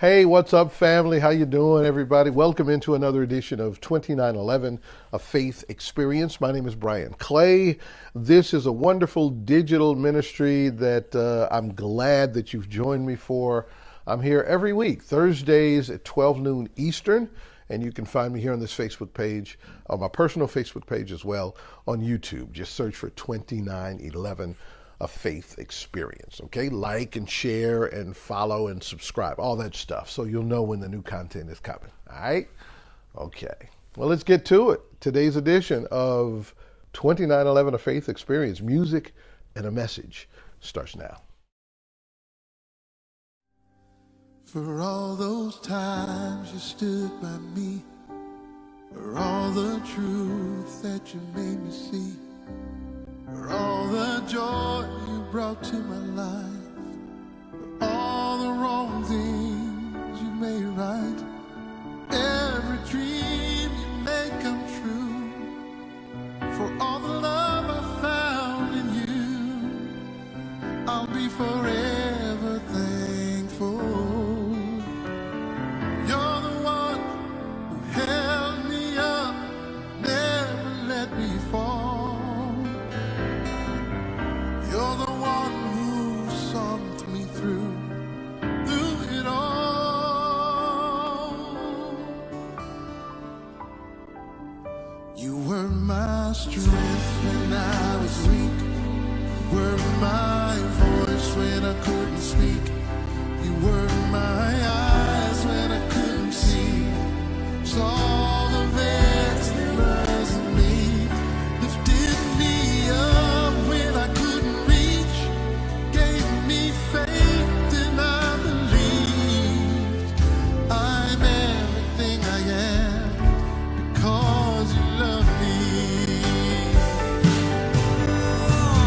Hey, what's up, family? How you doing, everybody? Welcome into another edition of 2911, a Faith Experience. My name is Brian Clay. This is a wonderful digital ministry that I'm glad that you've joined me for. I'm here every week, Thursdays at 12 noon Eastern, and you can find me here on this Facebook page, on my personal Facebook page as well, on YouTube. Just search for 2911. A Faith Experience. Okay, like and share and follow and subscribe, all that stuff, so you'll know when the new content is coming. All right, okay, well, let's get to it. Today's edition of 2911 A Faith Experience, music and a message, starts now. For all those times you stood by me, for all the truth that you made me see, for all the joy you brought to my life, for all the wrong things you made right, every dream you made come true, for all the love I found in you, I'll be forever thankful. You're the one who held me up, never let me fall. You're the one who saw me through it all. You were my strength when I was weak. You were my voice when I couldn't speak. You were my eyes when I couldn't see. Saw the best there was in me. Lifted me up when I couldn't reach. Gave me faith and I believed. I'm everything I am because you love me.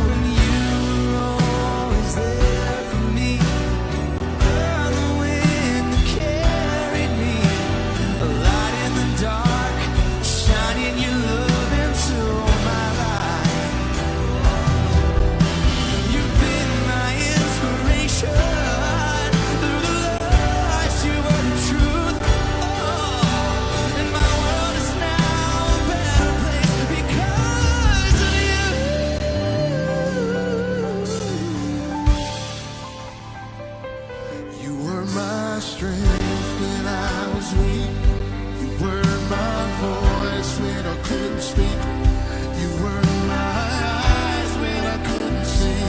And you were always there for me. You're the wind that carried me. A light in the dark, shining your love into my life. You've been my inspiration. Through the lies, you were the truth. Oh, and my world is now a better place because of you. You were my strength when I was weak. You were my voice when I couldn't speak. You were my eyes when I couldn't see.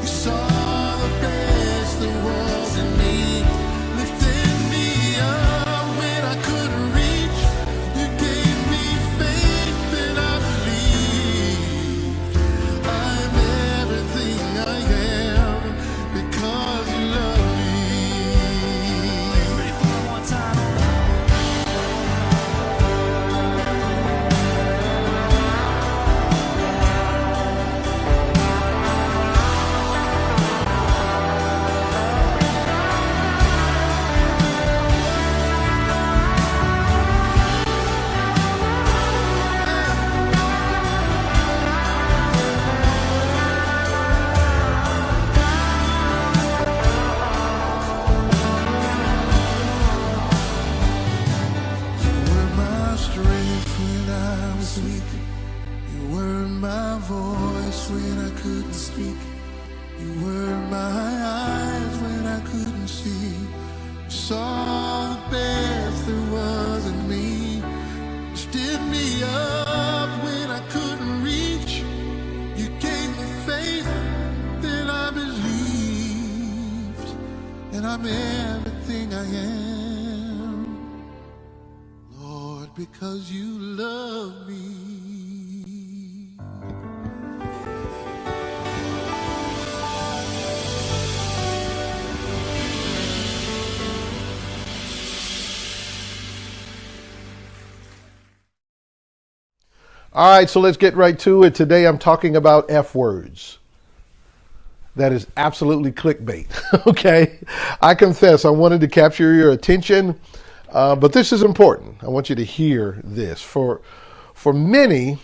You saw the best there was in me. Lifted me up when I couldn't reach. You gave me faith and I believed. I'm everything I am because you love me. Ready for one more time? You were my strength when I was weak. You were my voice when I couldn't speak. You were my eyes when I couldn't see. You saw the best there was in me. Lifted me up when I couldn't reach. You gave me faith, then I believed. And I'm everything I am, Lord, because you love me. All right, so let's get right to it. Today I'm talking about F words. That is absolutely clickbait. Okay, I confess I wanted to capture your attention, but this is important. I want you to hear this. For many,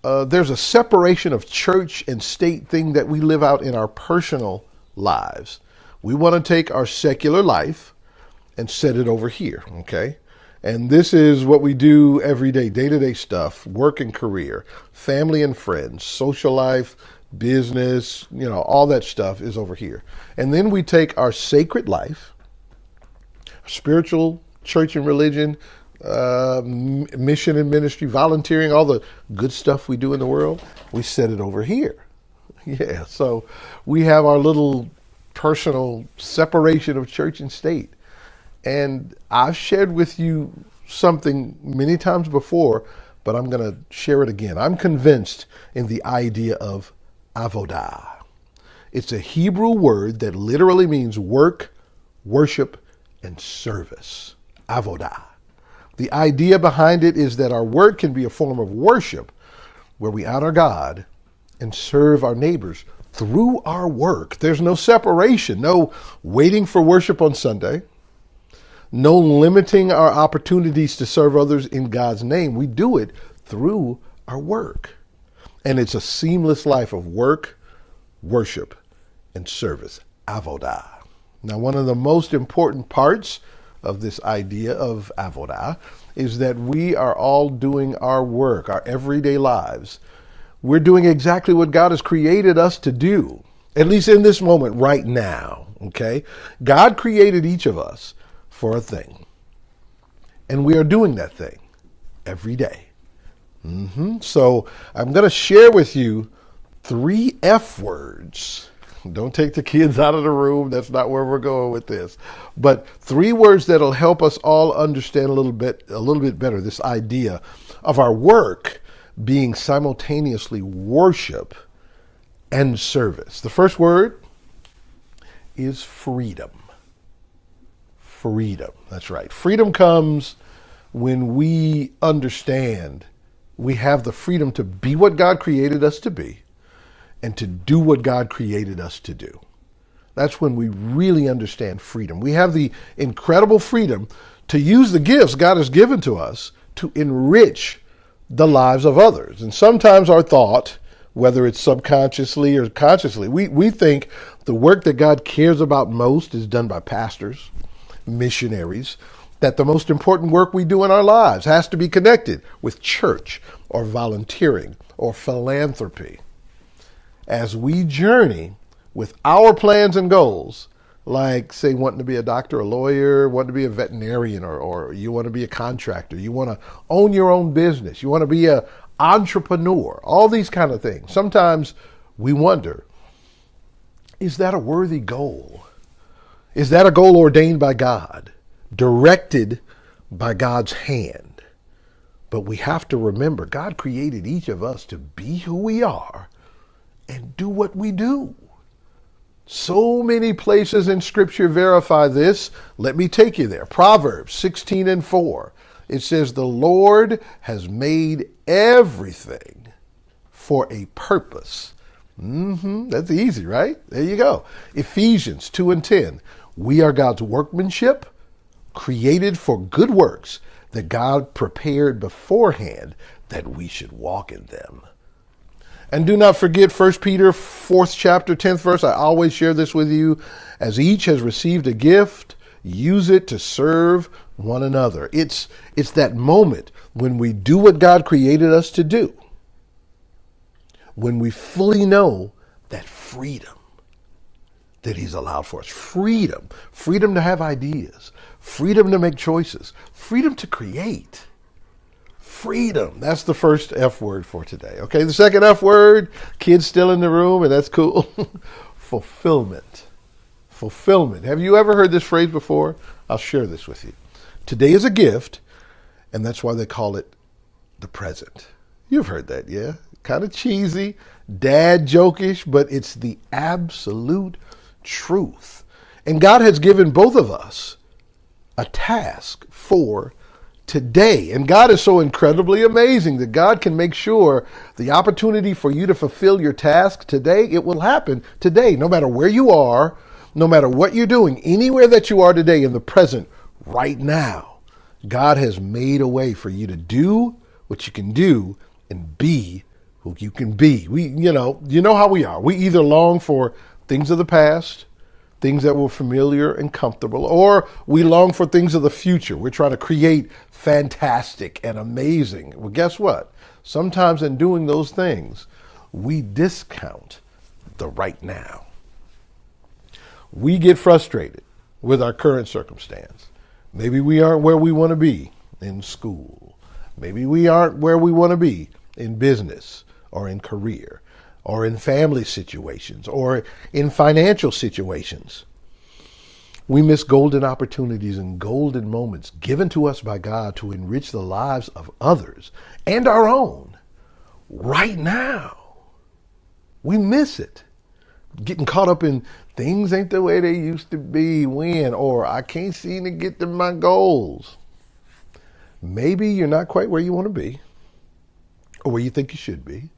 there's a separation of church and state thing that we live out in our personal lives. We want to take our secular life and set it over here, okay? And this is what we do every day, day-to-day stuff, work and career, family and friends, social life, business, all that stuff is over here. And then we take our sacred life, spiritual, church and religion, mission and ministry, volunteering, all the good stuff we do in the world, we set it over here. Yeah, so we have our little personal separation of church and state. And I've shared with you something many times before, but I'm going to share it again. I'm convinced in the idea of avodah. It's a Hebrew word that literally means work, worship, and service. Avodah. The idea behind it is that our work can be a form of worship where we honor God and serve our neighbors through our work. There's no separation, no waiting for worship on Sunday, no limiting our opportunities to serve others in God's name. We do it through our work. And it's a seamless life of work, worship, and service. Avodah. Now, one of the most important parts of this idea of avodah is that we are all doing our work, our everyday lives. We're doing exactly what God has created us to do, at least in this moment right now, okay? God created each of us for a thing, and we are doing that thing every day. So I'm going to share with you 3 F words. Don't take the kids out of the room. That's not where we're going with this. But 3 words that'll help us all understand a little bit better this idea of our work being simultaneously worship and service. The first word is freedom. Freedom. That's right. Freedom comes when we understand we have the freedom to be what God created us to be and to do what God created us to do. That's when we really understand freedom. We have the incredible freedom to use the gifts God has given to us to enrich the lives of others. And sometimes our thought, whether it's subconsciously or consciously, we think the work that God cares about most is done by pastors, missionaries, that the most important work we do in our lives has to be connected with church or volunteering or philanthropy. As we journey with our plans and goals, like, say, wanting to be a doctor, a lawyer, wanting to be a veterinarian, or you want to be a contractor, you want to own your own business, you want to be an entrepreneur, all these kind of things. Sometimes we wonder, is that a worthy goal? Is that a goal ordained by God, directed by God's hand? But we have to remember, God created each of us to be who we are and do what we do. So many places in Scripture verify this. Let me take you there. Proverbs 16:4. It says, the Lord has made everything for a purpose. That's easy, right? There you go. Ephesians 2:10. We are God's workmanship, created for good works that God prepared beforehand that we should walk in them. And do not forget 1 Peter 4th chapter, 10th verse. I always share this with you. As each has received a gift, use it to serve one another. It's that moment when we do what God created us to do. When we fully know that freedom that He's allowed for us. Freedom. Freedom to have ideas. Freedom to make choices. Freedom to create. Freedom. That's the first F word for today. Okay, the second F word, kids still in the room, and that's cool. Fulfillment. Fulfillment. Have you ever heard this phrase before? I'll share this with you. Today is a gift, and that's why they call it the present. You've heard that, yeah? Kind of cheesy, dad jokish, but it's the absolute truth. And God has given both of us a task for today. And God is so incredibly amazing that God can make sure the opportunity for you to fulfill your task today, it will happen today, no matter where you are, no matter what you're doing, anywhere that you are today in the present, right now. God has made a way for you to do what you can do and be who you can be. You know how we are. We either long for things of the past things that were familiar and comfortable, or we long for things of the future. We're trying to create fantastic and amazing. Well, guess what? Sometimes in doing those things, we discount the right now. We get frustrated with our current circumstance. Maybe we aren't where we want to be in school. Maybe we aren't where we want to be in business or in career or in family situations or in financial situations. We miss golden opportunities and golden moments given to us by God to enrich the lives of others and our own right now. We miss it. Getting caught up in things ain't the way they used to be when, or I can't seem to get to my goals. Maybe you're not quite where you want to be, or where you think you should be,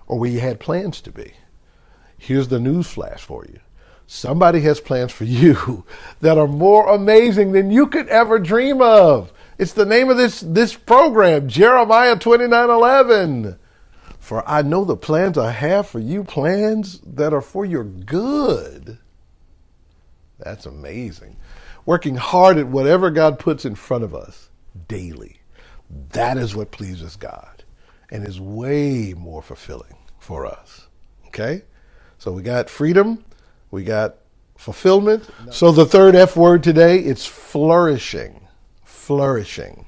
or where you had plans to be. Here's the news flash for you. Somebody has plans for you that are more amazing than you could ever dream of. It's the name of this program, Jeremiah 29:11. For I know the plans I have for you, plans that are for your good. That's amazing. Working hard at whatever God puts in front of us daily. That is what pleases God and is way more fulfilling for us. Okay? So we got freedom, we got fulfillment. So the third F word today, it's flourishing. Flourishing.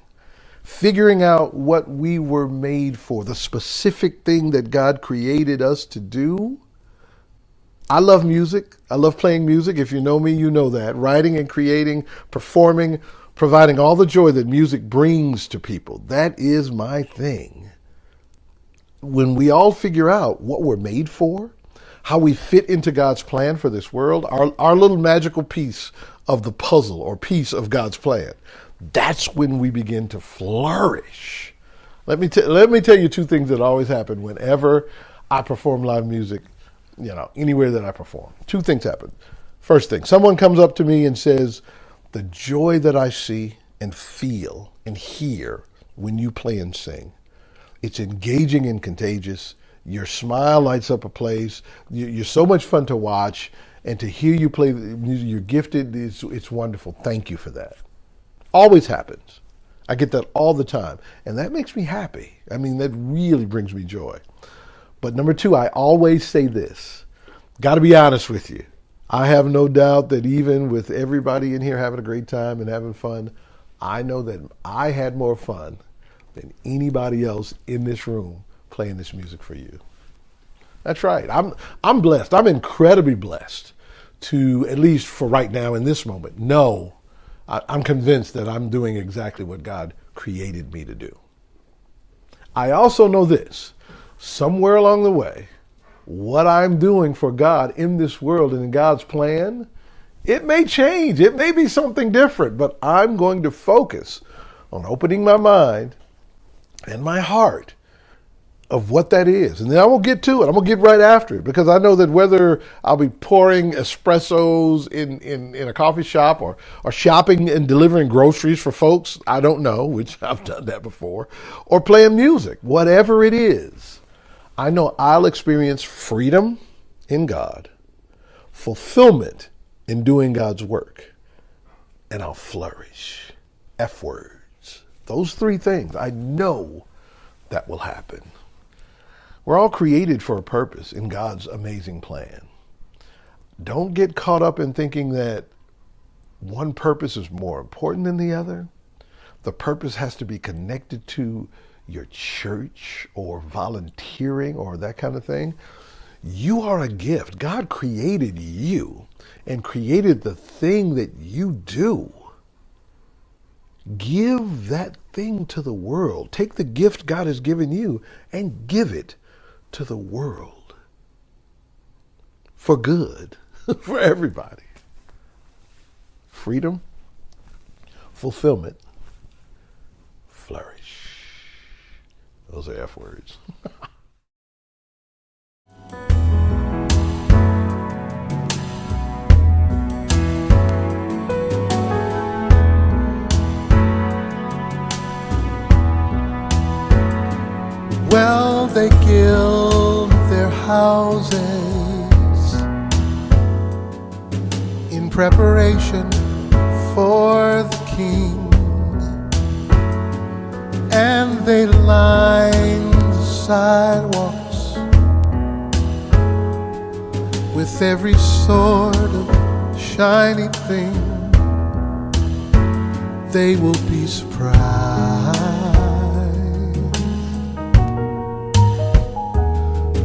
Figuring out what we were made for, the specific thing that God created us to do. I love music. I love playing music. If you know me, you know that. Writing and creating, performing, providing all the joy that music brings to people. That is my thing. When we all figure out what we're made for, how we fit into God's plan for this world, our little magical piece of the puzzle or piece of God's plan, that's when we begin to flourish. Let me tell you two things that always happen whenever I perform live music, anywhere that I perform. Two things happen. First thing, someone comes up to me and says, the joy that I see and feel and hear when you play and sing, it's engaging and contagious. Your smile lights up a place. You're so much fun to watch, and to hear you play the music, you're gifted. It's wonderful. Thank you for that. Always happens. I get that all the time. And that makes me happy. I mean, that really brings me joy. But number two, I always say this. Got to be honest with you. I have no doubt that even with everybody in here having a great time and having fun, I know that I had more fun than anybody else in this room playing this music for you. That's right. I'm blessed. I'm incredibly blessed to, at least for right now in this moment, know I'm convinced that I'm doing exactly what God created me to do. I also know this, somewhere along the way, what I'm doing for God in this world and in God's plan, it may change. It may be something different, but I'm going to focus on opening my mind and my heart of what that is. And then I will get to it. I'm going to get right after it, because I know that whether I'll be pouring espressos in a coffee shop or shopping and delivering groceries for folks, I don't know, which I've done that before, or playing music, whatever it is, I know I'll experience freedom in God, fulfillment in doing God's work, and I'll flourish. F words. Those three things, I know that will happen. We're all created for a purpose in God's amazing plan. Don't get caught up in thinking that one purpose is more important than the other. The purpose has to be connected to your church or volunteering or that kind of thing. You are a gift. God created you and created the thing that you do. Give that thing to the world. Take the gift God has given you and give it to the world for good, for everybody. Freedom, fulfillment, flourish. Those are F words. Well, they gild their houses in preparation for the King, and they lined the sidewalks with every sort of shiny thing. They will be surprised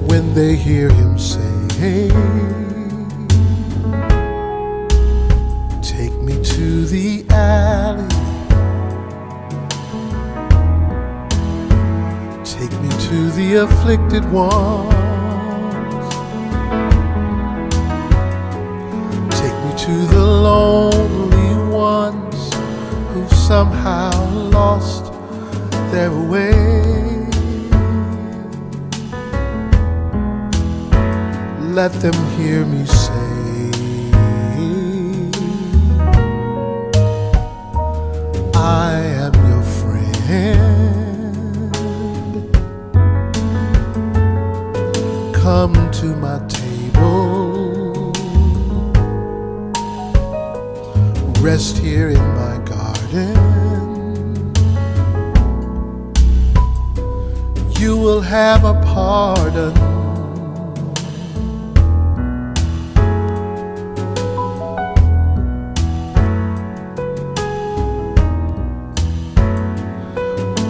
when they hear him say, take me to the alley, take me to the afflicted ones, take me to the lonely ones who've somehow lost their way. Let them hear me say, I am your friend. Come to my table, rest here in my garden. You will have a pardon.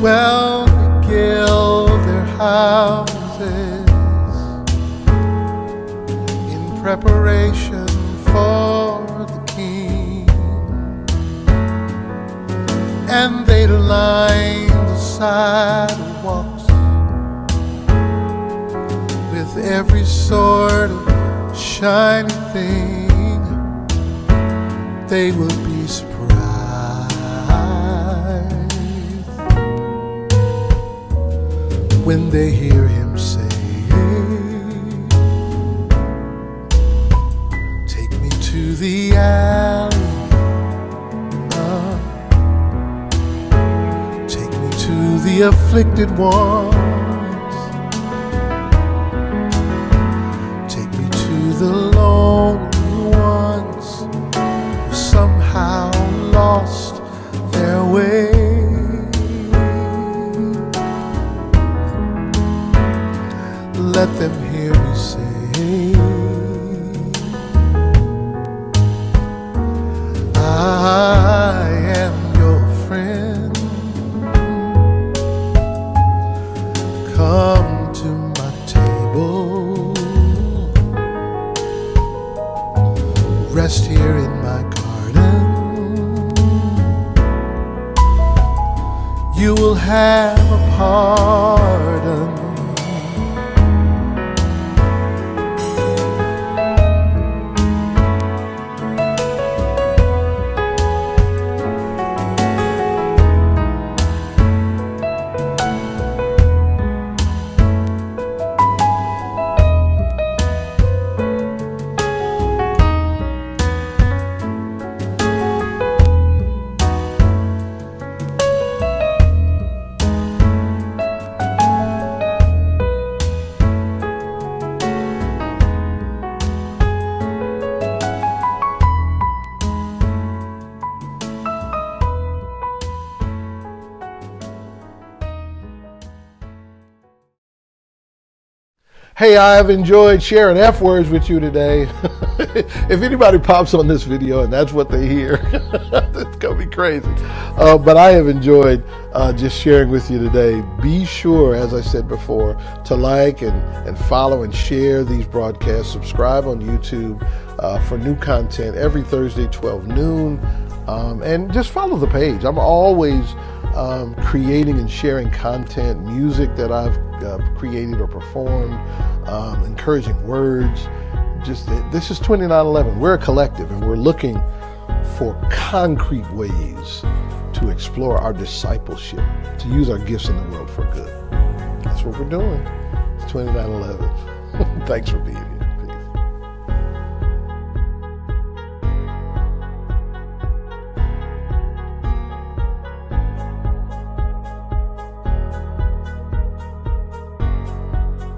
Well, they gild their houses in preparation for the King, and they line the sidewalks with every sort of shiny thing. They will be surprised when they hear him say, take me to the alley, take me to the afflicted ones, take me to the lonely ones who somehow lost their way. Let them hear me say, I am your friend. Come to my table, rest here in my garden. You will have a pardon. Hey, I have enjoyed sharing F words with you today. If anybody pops on this video and that's what they hear, it's going to be crazy. But I have enjoyed just sharing with you today. Be sure, as I said before, to like and follow and share these broadcasts. Subscribe on YouTube for new content every Thursday, 12 noon. And just follow the page. I'm always creating and sharing content, music that I've created or performed, encouraging words. This is 2911. We're a collective, and we're looking for concrete ways to explore our discipleship, to use our gifts in the world for good. That's what we're doing. It's 2911. Thanks for being here.